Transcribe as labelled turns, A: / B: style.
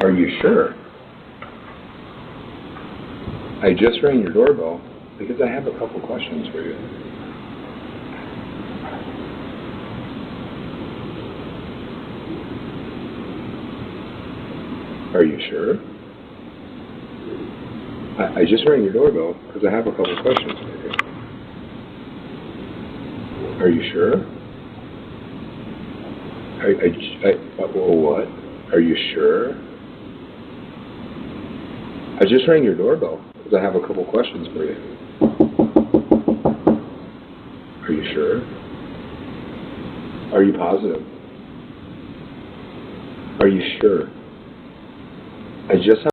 A: Are you sure? I just rang your doorbell because I have a couple questions for you. Are you sure? I just rang your doorbell because I have a couple questions for you. Are you sure? What? Are you sure? I just rang your doorbell because I have a couple questions for you. Are you sure? Are you positive? Are you sure? I just